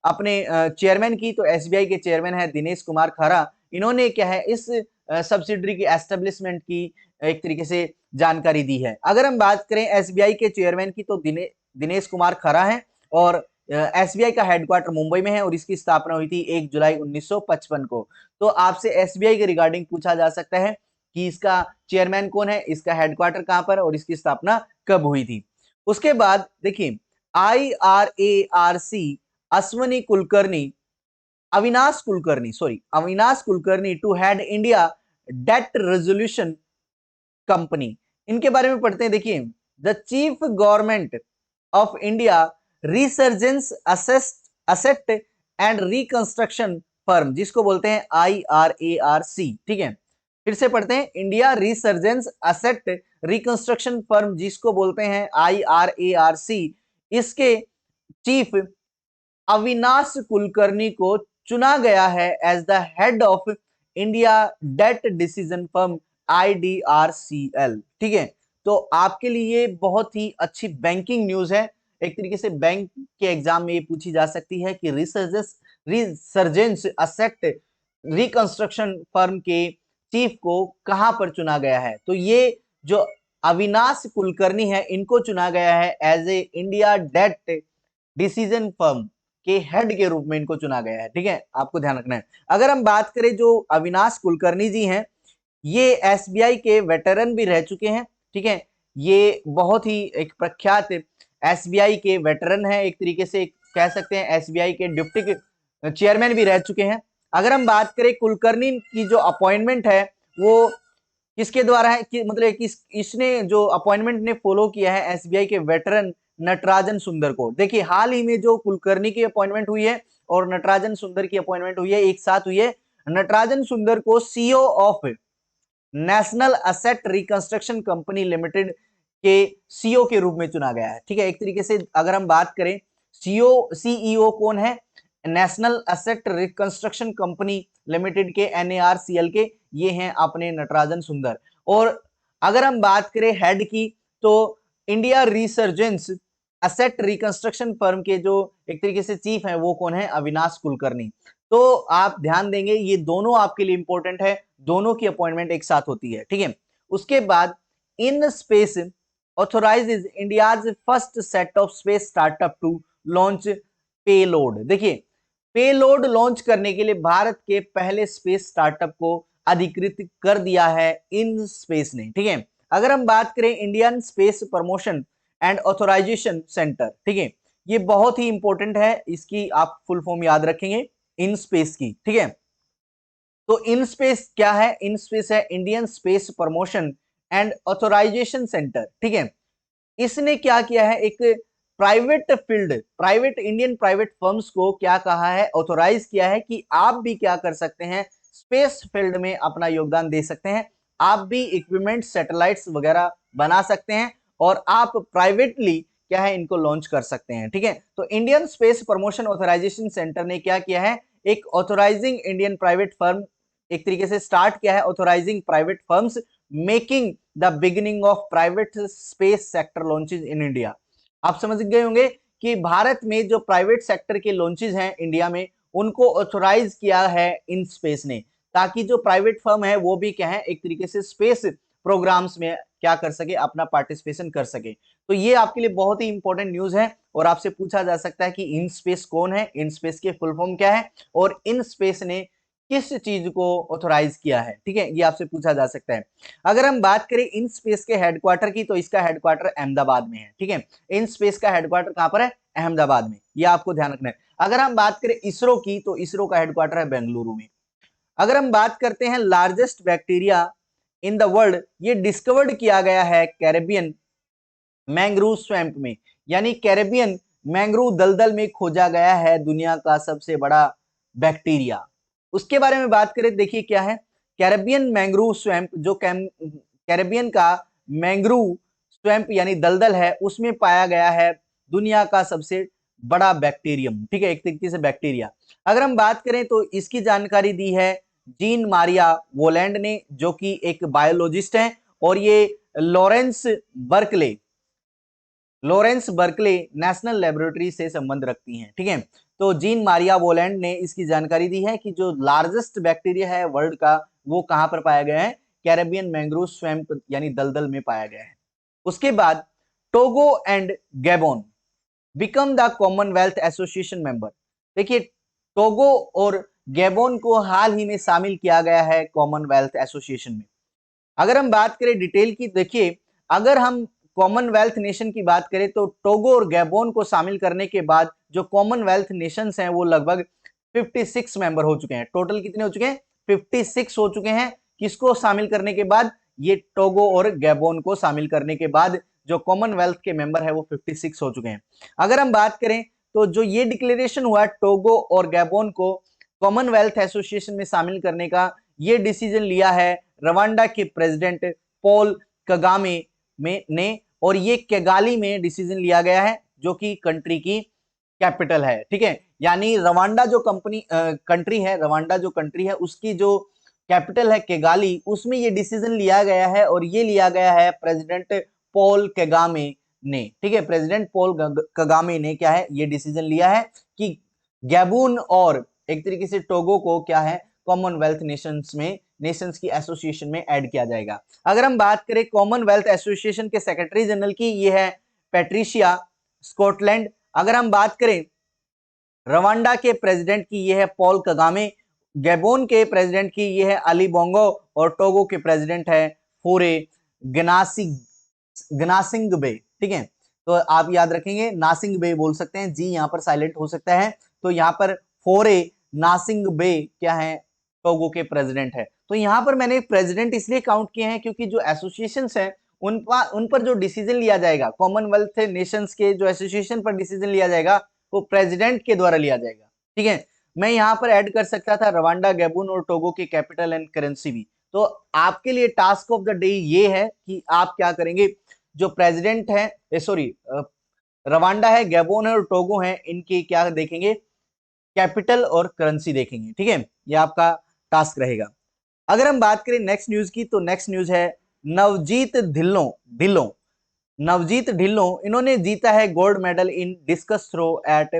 अपने चेयरमैन की, तो एसबीआई के चेयरमैन है दिनेश कुमार खरा। इन्होंने क्या है इस सब्सिडरी की एस्टेब्लिशमेंट की एक तरीके से जानकारी दी है। अगर हम बात करें एसबीआई के चेयरमैन की, तो दिनेश कुमार खरा है और एसबीआई का हेडक्वार्टर मुंबई में है और इसकी स्थापना हुई थी 1 जुलाई 1955 को। तो आपसे एसबीआई के रिगार्डिंग पूछा जा सकता है कि इसका चेयरमैन कौन है, इसका हेडक्वार्टर कहां पर और इसकी स्थापना कब हुई थी। उसके बाद देखिए IRARC Ashwani Kulkarni Avinash Kulkarni to head India debt resolution company, इनके बारे में पढ़ते हैं। देखिए the chief government of India resurgence asset and reconstruction firm, जिसको बोलते हैं IRARC। ठीक है, फिर से पढ़ते हैं, India resurgence asset reconstruction firm, जिसको बोलते हैं IRARC। इसके चीफ अविनाश कुलकर्णी को चुना गया है as the head of India debt decision firm IDRCL। ठीक है, तो आपके लिए बहुत ही अच्छी बैंकिंग न्यूज है। एक तरीके से बैंक के एग्जाम में ये पूछी जा सकती है कि रिसर्जेंस असेट रिकंस्ट्रक्शन फर्म के चीफ को कहां पर चुना गया है। तो ये जो अविनाश कुलकर्णी है, इनको चुना गया है as a India debt decision firm के हेड के रूप में इनको चुना गया है। ठीक है, आपको ध्यान रखना है। अगर हम बात करें जो अविनाश कुलकर्णी जी हैं, ये एसबीआई के वेटरन भी रह चुके हैं। ठीक है, ये बहुत ही एक प्रख्यात एसबीआई के वेटरन है, एक तरीके से कह सकते हैं एसबीआई के डिप्टी चेयरमैन भी रह चुके हैं। अगर हम बात करें कुलकर्णी की जो अपॉइंटमेंट है वो किसके द्वारा है कि मतलब इसने जो अपॉइंटमेंट ने फॉलो किया है एसबीआई के वेटरन नटराजन सुंदर को। देखिए हाल ही में जो कुलकर्णी की अपॉइंटमेंट हुई है और नटराजन सुंदर की अपॉइंटमेंट हुई है, एक साथ हुई है। नटराजन सुंदर को CEO of national asset reconstruction company limited के सीईओ के रूप में चुना गया है। ठीक है, एक तरीके से अगर हम बात करें सीईओ कौन है, national asset reconstruction company limited के NARCL के, ये हैं अपने नटराजन सुंदर। और अगर हम बात करें हेड की, तो India resurgence asset reconstruction firm के जो एक तरीके से चीफ हैं वो कौन है, अविनाश कुलकर्णी। तो आप ध्यान देंगे ये दोनों आपके लिए इंपॉर्टेंट है, दोनों की अपॉइंटमेंट एक साथ होती है। ठीक है, उसके बाद in space authorises India's first set of space startup to launch payload. देखिए पेलोड लॉन्च करने के लिए भारत के पहले स्पेस स्टार्टअप को अधिकृत कर दिया है इन स्पेस ने। ठीक है, अगर हम बात करें Indian space promotion and authorisation centre, ठीक है, ये बहुत ही इंपॉर्टेंट है, इसकी आप फुल फॉर्म याद रखेंगे इन स्पेस की। ठीक है, तो इन स्पेस क्या है, इन स्पेस है Indian space promotion and authorisation centre. ठीक है, इसने क्या किया है, एक प्राइवेट इंडियन प्राइवेट फर्म्स को क्या कहा है, ऑथोराइज किया है कि आप भी क्या कर सकते हैं, स्पेस फील्ड में अपना योगदान दे सकते हैं, आप भी इक्विपमेंट सैटेलाइट्स वगैरह बना सकते हैं और आप प्राइवेटली क्या है इनको लॉन्च कर सकते हैं। ठीक है, तो Indian space promotion authorisation centre ने क्या किया है, एक ऑथोराइजिंग इंडियन प्राइवेट फर्म एक तरीके से स्टार्ट किया है, authorising private firms making the beginning of private space sector launches in India. आप समझ गए होंगे कि भारत में जो प्राइवेट सेक्टर के लॉन्चेस हैं इंडिया में, उनको ऑथोराइज किया है इन स्पेस ने, ताकि जो प्राइवेट फर्म है वो भी क्या है एक तरीके से स्पेस प्रोग्राम्स में क्या कर सके, अपना पार्टिसिपेशन कर सके। तो ये आपके लिए बहुत ही इंपॉर्टेंट न्यूज है और आपसे पूछा जा सकता है कि इन स्पेस कौन है, इन स्पेस के फुल फॉर्म क्या है और इन स्पेस ने किस चीज को ऑथोराइज किया है। ठीक है, ये आपसे पूछा जा सकता है। अगर हम बात करें इन स्पेस के हेडक्वार्टर की, तो इसका हेडक्वार्टर अहमदाबाद में है। ठीक है, इन स्पेस का हेडक्वार्टर कहां पर है, अहमदाबाद में, ये आपको ध्यान रखना है। अगर हम बात करें इसरो की, तो इसरो का हेडक्वार्टर है बेंगलुरु में। अगर हम बात करते हैं largest bacteria in the world, ये डिस्कवर्ड किया गया है कैरेबियन मैंग्रोव स्वैम्प में, यानी कैरेबियन मैंग्रोव दलदल में खोजा गया है दुनिया का सबसे बड़ा बैक्टीरिया। उसके बारे में बात करें, देखिए क्या है, कैरेबियन मैंग्रोव स्वैम्प, जो कैरेबियन का मैंग्रोव स्वैम्प यानी दलदल है, उसमें पाया गया है दुनिया का सबसे बड़ा बैक्टीरियम। ठीक है, एक तरीके से बैक्टीरिया। अगर हम बात करें तो इसकी जानकारी दी है जीन मारिया वोलैंड ने, जो कि एक बायोलॉजिस्ट हैं, और ये लॉरेंस बर्कले नेशनल लेबोरेटरी से संबंध रखती हैं। ठीक है, तो जीन मारिया वोलैंड ने इसकी जानकारी दी है कि जो लार्जेस्ट बैक्टीरिया है वर्ल्ड का, वो कहां पर पाया गया है, कैरेबियन मैंग्रोव स्वैम्प यानी दलदल में पाया गया है। उसके बाद Togo and Gabon become the Commonwealth association member. देखिए, टोगो और गैबोन को हाल ही में शामिल किया गया है कॉमनवेल्थ एसोसिएशन में। अगर हम बात करें डिटेल की, देखिए अगर हम कॉमनवेल्थ नेशन की बात करें तो टोगो और गैबोन को शामिल करने के बाद जो कॉमनवेल्थ नेशंस हैं वो लगभग 56 मेंबर हो चुके हैं। टोटल कितने हो चुके हैं, 56 हो चुके हैं। किसको शामिल करने के बाद, ये टोगो और गैबोन को शामिल करने के बाद जो कॉमनवेल्थ के मेंबर है वो 56 हो चुके हैं। अगर हम बात करें तो जो ये डिक्लेरेशन हुआ टोगो और गैबोन को कॉमनवेल्थ एसोसिएशन में शामिल करने का, ये डिसीजन लिया है रवांडा के प्रेसिडेंट पॉल कगामे ने, और ये केगाली में डिसीजन लिया गया है, जो कि कंट्री की कैपिटल है। ठीक है, यानी रवांडा जो कंट्री है उसकी जो कैपिटल है केगाली, उसमें ये डिसीजन लिया गया है, और ये लिया गया है प्रेसिडेंट पॉल कगामे ने। ठीक है, प्रेसिडेंट पॉल कगामे ने क्या है, ये डिसीजन लिया है कि गैबून और एक तरीके से टोगो को क्या है, कॉमनवेल्थ नेशंस की एसोसिएशन में ऐड किया जाएगा। अगर हम बात करें कॉमनवेल्थ एसोसिएशन के सेक्रेटरी जनरल की, ये है पैट्रिशिया स्कॉटलैंड। अगर हम बात करें रवांडा के प्रेसिडेंट की, ये है पॉल कगामे। गैबोन के प्रेसिडेंट की, ये है अली बोंगो। और टोगो के प्रेसिडेंट है फोरे गनासिंगबे। ठीक है, तो आप याद रखेंगे नासिंगबे बोल सकते हैं, जी यहाँ पर साइलेंट हो सकता है, तो यहाँ पर फोरे नासिंगबे क्या है, टोगो के प्रेसिडेंट है। तो यहाँ पर मैंने प्रेसिडेंट इसलिए काउंट किए हैं क्योंकि जो एसोसिएशंस हैं उन पर जो डिसीजन लिया जाएगा, कॉमनवेल्थ नेशंस के जो एसोसिएशन पर डिसीजन लिया जाएगा वो प्रेसिडेंट के द्वारा लिया जाएगा। ठीक है, मैं यहाँ पर ऐड कर सकता था रवांडा, गैबून और टोगो की कैपिटल एंड करेंसी भी। तो आपके लिए टास्क ऑफ द डे ये है कि आप क्या करेंगे, जो प्रेसिडेंट है, सॉरी, रवांडा है, गैबोन है और टोगो है, इनकी क्या देखेंगे, कैपिटल और करेंसी देखेंगे। ठीक है, ये आपका टास्क रहेगा। अगर हम बात करें नेक्स्ट न्यूज की, तो नेक्स्ट न्यूज है नवजीत ढिल्लों इन्होंने जीता है gold medal in discus throw at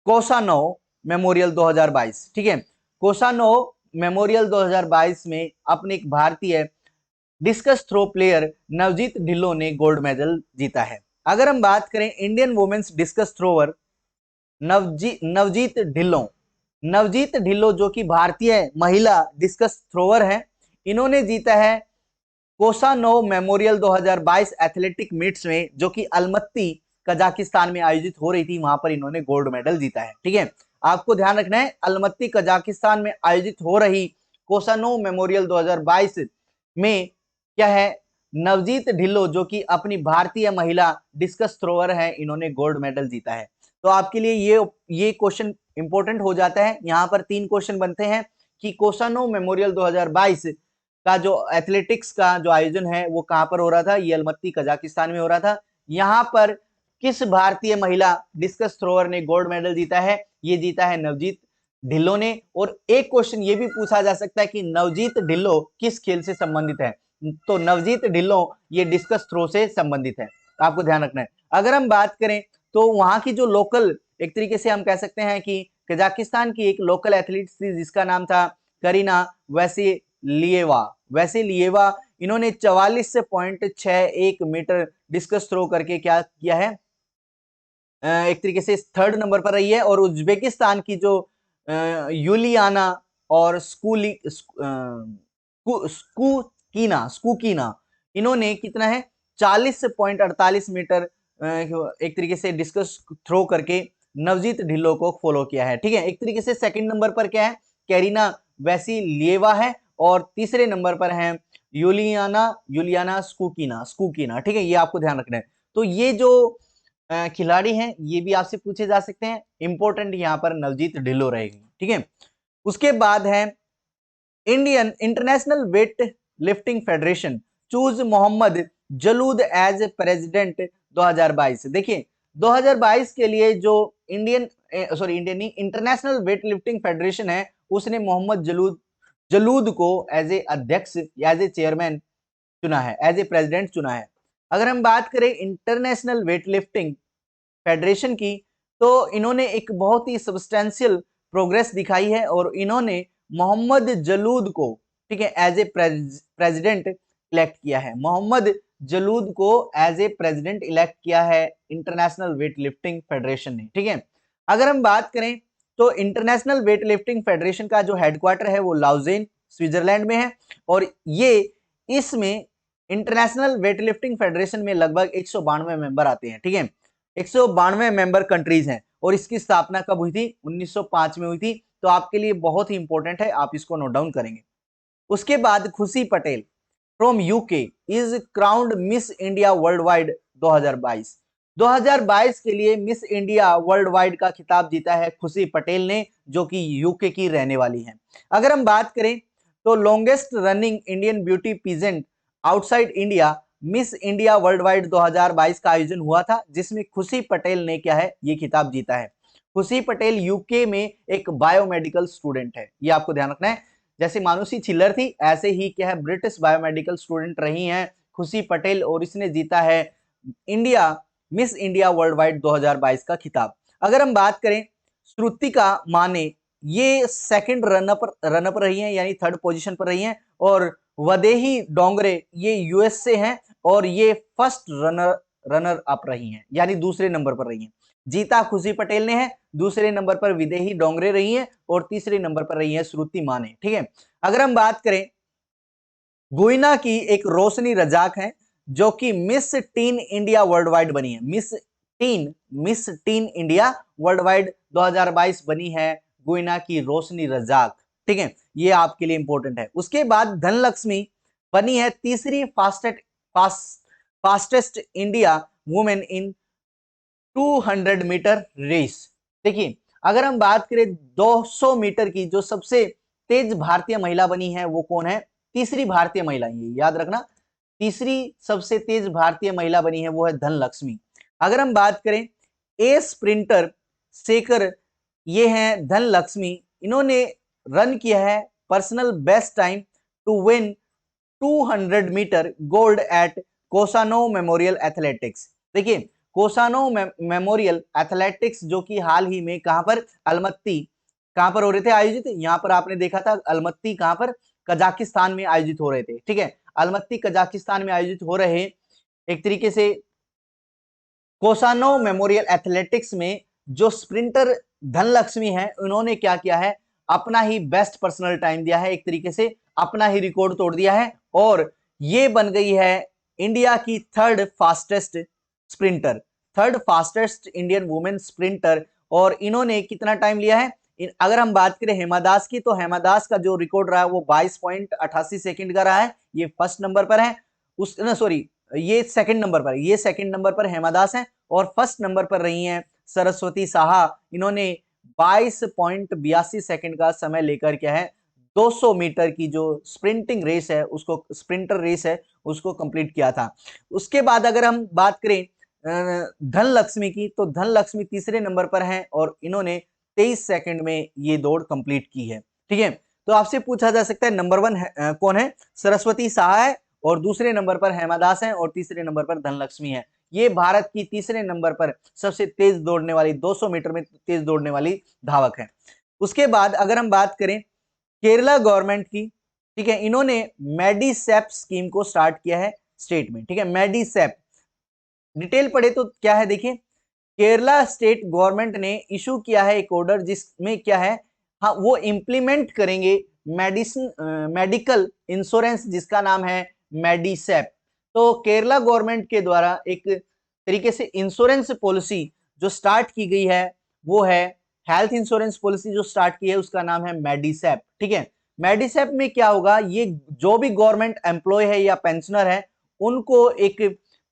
Kosanov memorial 2022। ठीक है, कोसानो मेमोरियल 2022 में अपने एक भारतीय discus throw player Navjeet Dhillon ने गोल्ड मेडल जीता है। अगर हम बात करें Indian women's discus thrower Navjeet Dhillon जो कि भारतीय महिला डिस्कस थ्रोवर है, इन्होंने जीता है कोसानो मेमोरियल 2022 एथलेटिक मीट्स में, जो कि अलमत्ती कजाकिस्तान में आयोजित हो रही थी, वहां पर इन्होंने गोल्ड मेडल जीता है। ठीक है, आपको ध्यान रखना है, अलमत्ती कजाकिस्तान में आयोजित हो रही कोसानो मेमोरियल 2022 में क्या है, नवजीत ढिल्लों जो कि अपनी भारतीय महिला डिस्कस थ्रोवर है, इन्होंने गोल्ड मेडल जीता है। तो आपके लिए ये क्वेश्चन इंपॉर्टेंट हो जाता है। यहाँ पर 3 क्वेश्चन बनते हैं कि कोसानो मेमोरियल 2022 का जो एथलेटिक्स का जो आयोजन है वो कहां पर हो रहा था, ये अलमत्ती कजाकिस्तान में हो रहा था। यहाँ पर किस भारतीय महिला डिस्कस थ्रोवर ने गोल्ड मेडल जीता है, ये जीता है नवजीत ढिल्लों ने। और एक क्वेश्चन ये भी पूछा जा सकता है कि नवजीत ढिल्लों किस खेल से संबंधित है, तो नवजीत ढिल्लों ये डिस्कस थ्रो से संबंधित है, आपको ध्यान रखना है। अगर हम बात करें तो वहां की जो लोकल, एक तरीके से हम कह सकते हैं कि कजाकिस्तान की एक लोकल एथलीट थी जिसका नाम था करीना वैसिलिएवा। इन्होंने 44.61 मीटर डिस्कस थ्रो करके क्या किया है, एक तरीके से 3rd नंबर पर रही है। और उज्बेकिस्तान की जो यूलियाना और स्कूकीना इन्होंने कितना है 40.48 मीटर एक तरीके से डिस्कस थ्रो करके नवजीत ढिल्लों को फॉलो किया है। ठीक है, एक तरीके से 2nd नंबर पर क्या है, कैरिना वैसिलिएवा है, और तीसरे नंबर पर है यूलियाना स्कूकीना। ठीक है, ये आपको ध्यान रखना है। तो ये जो खिलाड़ी हैं, ये भी आपसे पूछे जा सकते हैं। इंपॉर्टेंट यहाँ पर नवजीत ढिल्लों रहेगी, ठीक है। उसके बाद है Indian international weight lifting federation choose Mohammed Jaloud as president 2022। देखिए 2022 के लिए जो इंडियन नहीं, इंटरनेशनल वेट लिफ्टिंग फेडरेशन है, उसने मोहम्मद जलूद को एज ए अध्यक्ष, एज ए चेयरमैन चुना है, एज ए प्रेसिडेंट चुना है। अगर हम बात करें इंटरनेशनल वेट लिफ्टिंग फेडरेशन की, तो इन्होंने एक बहुत ही सब्सटेंशियल प्रोग्रेस दिखाई है और इन्होंने मोहम्मद जलूद को, ठीक है, एज ए प्रेसिडेंट इलेक्ट किया है। मोहम्मद जलूद को एज ए प्रेसिडेंट इलेक्ट किया है इंटरनेशनल वेट लिफ्टिंग फेडरेशन ने, ठीक है। अगर हम बात करें तो इंटरनेशनल वेट लिफ्टिंग फेडरेशन का जो हेडक्वार्टर है वो लाउजेन स्विट्जरलैंड में है और ये इसमें इंटरनेशनल वेट लिफ्टिंग फेडरेशन में लगभग 192 मेंबर आते हैं, ठीक है। 192 मेंबर कंट्रीज हैं और इसकी स्थापना कब हुई थी? 1905 में हुई थी। तो आपके लिए बहुत ही इंपॉर्टेंट है, आप इसको नोट डाउन करेंगे। उसके बाद खुशी Patel from UK is crowned miss India world wide 2022। 2022 के लिए मिस इंडिया वर्ल्ड वाइड का खिताब जीता है खुशी पटेल ने, जो कि यूके की रहने वाली है। अगर हम बात करें तो longest running Indian beauty peasant outside India miss India world wide 2022 का आयोजन हुआ था, जिसमें खुशी पटेल ने क्या है, ये खिताब जीता है। खुशी पटेल यूके में एक बायोमेडिकल स्टूडेंट है, ये आपको ध्यान रखना है। जैसे मानुषी छिल्लर थी, ऐसे ही क्या है, ब्रिटिश बायोमेडिकल स्टूडेंट रही हैं खुशी पटेल और इसने जीता है मिस इंडिया वर्ल्ड वाइड 2022 का खिताब। अगर हम बात करें श्रुतिका माने, ये सेकंड रनअप रही हैं, यानी थर्ड पोजीशन पर रही हैं। और वदेही डोंगरे ये यूएस से हैं और ये फर्स्ट रनर अप रही हैं, यानी दूसरे नंबर पर रही हैं। जीता खुशी पटेल ने है, दूसरे नंबर पर विदेही डोंगरे रही हैं और तीसरे नंबर पर रही है श्रुति माने, ठीक है। अगर हम बात करें गुइना की एक रोशनी रजाक है जो कि miss tin India world wide बनी है। Miss tin India world wide 2022 बनी है गुइना की रोशनी रजाक, ठीक है, ये आपके लिए इंपॉर्टेंट है। उसके बाद धनलक्ष्मी बनी है तीसरी fastest India women in 200 metre race. देखिए अगर हम बात करें 200 मीटर की, जो सबसे तेज भारतीय महिला बनी है वो कौन है? तीसरी भारतीय महिला, ये याद रखना, तीसरी सबसे तेज भारतीय महिला बनी है वो है धनलक्ष्मी। अगर हम बात करें ए स्प्रिंटर शेखर, ये हैं धनलक्ष्मी, इन्होंने रन किया है personal best time to win 200 metre gold at Kosanov memorial athletics. देखिए कोसानो मेमोरियल एथलेटिक्स जो कि हाल ही में कहां पर, अलमत्ती, कहां पर हो रहे थे आयोजित? यहां पर आपने देखा था अलमत्ती, कहां पर, कजाकिस्तान में आयोजित हो रहे थे, ठीक है। अलमत्ती कजाकिस्तान में आयोजित हो रहे एक तरीके से कोसानो मेमोरियल एथलेटिक्स में जो स्प्रिंटर धनलक्ष्मी है, उन्होंने क्या किया है, अपना ही बेस्ट पर्सनल टाइम दिया है, एक तरीके से अपना ही रिकॉर्ड तोड़ दिया है और ये बन गई है इंडिया की third fastest Indian women sprinter. और इन्होंने कितना टाइम लिया है? अगर हम बात करें हेमा दास की, तो हेमा दास का जो रिकॉर्ड रहा है वो 22.88 सेकंड का रहा है, ये फर्स्ट नंबर पर है। ये सेकंड नंबर पर हेमा दास है और फर्स्ट नंबर पर रही हैं सरस्वती साहा, इन्होंने 22.82 सेकंड का समय लेकर क्या है 200 मीटर की जो स्प्रिंटिंग रेस है उसको, स्प्रिंटर रेस है उसको कंप्लीट किया था। उसके बाद अगर हम बात करें धनलक्ष्मी की, तो धनलक्ष्मी तीसरे नंबर पर हैं और इन्होंने 23 सेकंड में ये दौड़ कंप्लीट की है, ठीक है। तो आपसे पूछा जा सकता है नंबर 1 कौन है? सरस्वती साहा है और दूसरे नंबर पर हेमा दास है और तीसरे नंबर पर धनलक्ष्मी है। ये भारत की तीसरे नंबर पर सबसे तेज दौड़ने वाली, 200 मीटर में तेज दौड़ने वाली धावक है। उसके बाद अगर हम बात करें केरला गवर्नमेंट की, ठीक है, इन्होंने मेडिसेप स्कीम को स्टार्ट किया है स्टेट में, ठीक है। मेडिसेप डिटेल पढ़े तो क्या है, देखिए केरला स्टेट गवर्नमेंट ने इशू किया है एक ऑर्डर जिसमें क्या है, हाँ वो इंप्लीमेंट करेंगे मेडिकल इंश्योरेंस जिसका नाम है मेडिसेप। तो केरला गवर्नमेंट के द्वारा एक तरीके से इंश्योरेंस पॉलिसी जो स्टार्ट की गई है वो है, हेल्थ इंश्योरेंस पॉलिसी जो स्टार्ट की है उसका नाम है मेडिसेप, ठीक है। मेडिसेप में क्या होगा, ये जो भी गवर्नमेंट एम्प्लॉय है या पेंशनर है उनको एक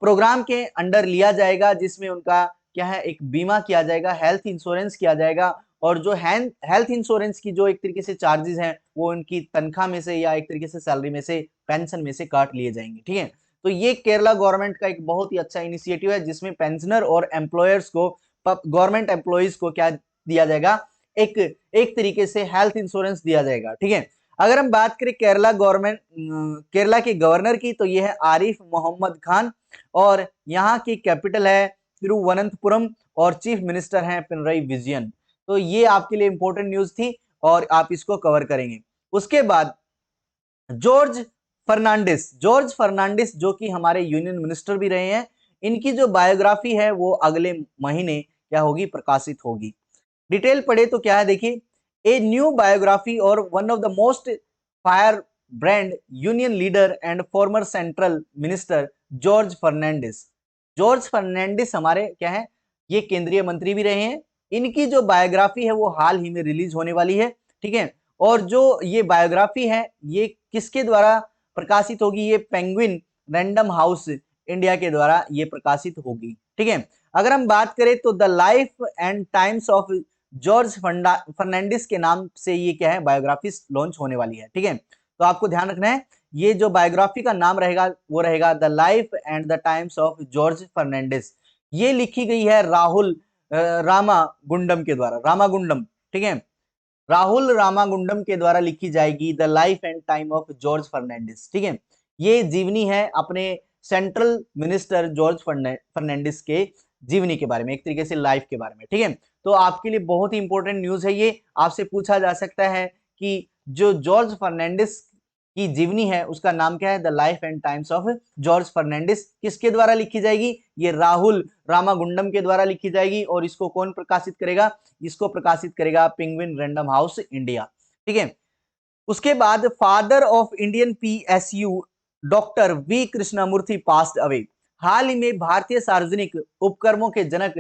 प्रोग्राम के अंडर लिया जाएगा जिसमें उनका क्या है, एक बीमा किया जाएगा, हेल्थ इंश्योरेंस किया जाएगा, और जो हेल्थ इंश्योरेंस की जो एक तरीके से चार्जेस हैं वो उनकी तनख्वाह में से या एक तरीके से सैलरी में से, पेंशन में से काट लिए जाएंगे। ठीक है, तो ये केरला गवर्नमेंट का एक बहुत ही अच्छा इनिशिएटिव है, जिसमें पेंशनर और एम्प्लॉयर्स को, गवर्नमेंट एम्प्लॉइज को क्या दिया जाएगा, एक एक तरीके से हेल्थ इंश्योरेंस दिया जाएगा। ठीक है, अगर हम बात करें केरला के गवर्नर की, तो ये है आरिफ मोहम्मद खान, और यहाँ की कैपिटल है तिरुवनंतपुरम, और चीफ मिनिस्टर हैं पिनराई विजयन। तो ये आपके लिए इंपॉर्टेंट न्यूज थी और आप इसको कवर करेंगे। उसके बाद जॉर्ज फर्नांडिस जो कि हमारे यूनियन मिनिस्टर भी रहे हैं, इनकी जो बायोग्राफी है वो अगले महीने क्या होगी, प्रकाशित होगी। डिटेल पढ़े तो क्या है, देखिए, ए न्यू बायोग्राफी और one of the most fire brand union leader and former central minister George Fernandes हमारे क्या है, ये केंद्रीय मंत्री भी रहे हैं। इनकी जो बायोग्राफी है वो हाल ही में रिलीज होने वाली है। ठीक है, और जो ये बायोग्राफी है ये किसके द्वारा प्रकाशित होगी, ये पेंगुइन रैंडम हाउस इंडिया के द्वारा ये प्रकाशित होगी। ठीक है, अगर हम बात करें तो the life and times of George Fernandes के नाम से ये क्या है, बायोग्राफी लॉन्च होने वाली है। ठीक है, तो आपको ध्यान रखना है, ये जो बायोग्राफी का नाम रहेगा वो रहेगा the life and the times of George Fernandes. ये लिखी गई है राहुल रामागुंडम के द्वारा, रामागुंडम। ठीक है, राहुल रामागुंडम के द्वारा लिखी जाएगी the life and time of George Fernandes. ठीक है, ये जीवनी है अपने सेंट्रल मिनिस्टर जॉर्ज फर्नांडिस के जीवनी के बारे में, एक तरीके से लाइफ के बारे में। ठीक है, तो आपके लिए बहुत ही इंपॉर्टेंट न्यूज है ये। आपसे पूछा जा सकता है कि जो जॉर्ज फर्नांडिस की जीवनी है उसका नाम क्या है, the life and times of George Fernandes, किसके द्वारा लिखी जाएगी, ये राहुल रामागुंडम के द्वारा लिखी जाएगी। और इसको कौन प्रकाशित करेगा, इसको प्रकाशित करेगा पेंगुइन रैंडम हाउस इंडिया। ठीक है, उसके बाद father of Indian PSU doctor V Krishnamurthy passed away. हाल ही में भारतीय सार्वजनिक उपक्रमों के जनक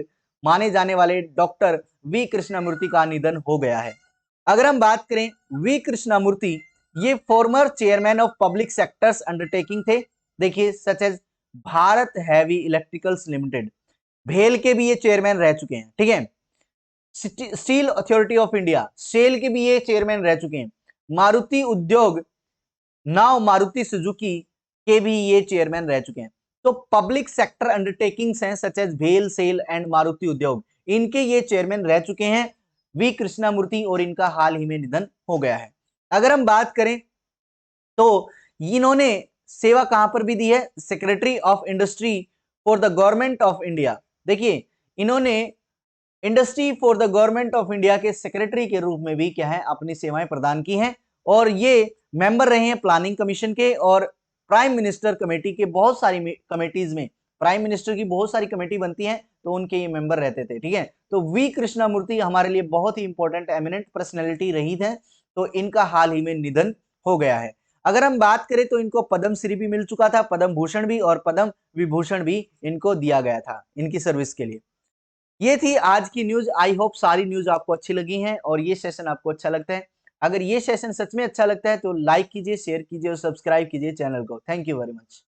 माने जाने वाले डॉक्टर वी कृष्णमूर्ति का निधन हो गया है। अगर हम बात करें, वी कृष्णमूर्ति ये former chairman of public sectors undertaking थे। देखिए, such as Bharat heavy electricals limited, भेल के भी ये चेयरमैन रह चुके हैं। ठीक है, steel authority of India, SAIL के भी ये चेयरमैन रह चुके हैं। मारुति उद्योग, नाउ मारुति सुजुकी के भी ये चेयरमैन रह चुके हैं। तो पब्लिक सेक्टर अंडरटेकिंग्स हैं सच एज भेल, सेल एंड मारुति उद्योग, इनके ये चेयरमैन रह चुके हैं वी कृष्णमूर्ति, और इनका हाल ही में निधन हो गया है। अगर हम बात करें तो इन्होंने सेवा कहां पर भी दी है, secretary of industry for the government of India. देखिए, इन्होंने industry for the government of India के सेक्रेटरी के रूप में भी क्या है, अपनी सेवाएं प्रदान की हैं, और ये मेंबर रहे हैं प्लानिंग कमीशन के और प्राइम मिनिस्टर कमेटी के। बहुत सारी कमेटीज में प्राइम मिनिस्टर की बहुत सारी कमेटी बनती है, तो उनके ये मेंबर रहते थे। ठीक है, तो वी कृष्णमूर्ति हमारे लिए बहुत ही इंपॉर्टेंट एमिनेंट पर्सनैलिटी रही थे, तो इनका हाल ही में निधन हो गया है। अगर हम बात करें तो इनको पद्मश्री भी मिल चुका था, पद्म भूषण भी और पद्म विभूषण भी इनको दिया गया था इनकी सर्विस के लिए। ये थी आज की न्यूज। आई होप सारी न्यूज आपको अच्छी लगी हैं और ये सेशन आपको अच्छा लगता है। अगर ये सेशन सच में अच्छा लगता है तो लाइक कीजिए, शेयर कीजिए और सब्सक्राइब कीजिए चैनल को। Thank you very much.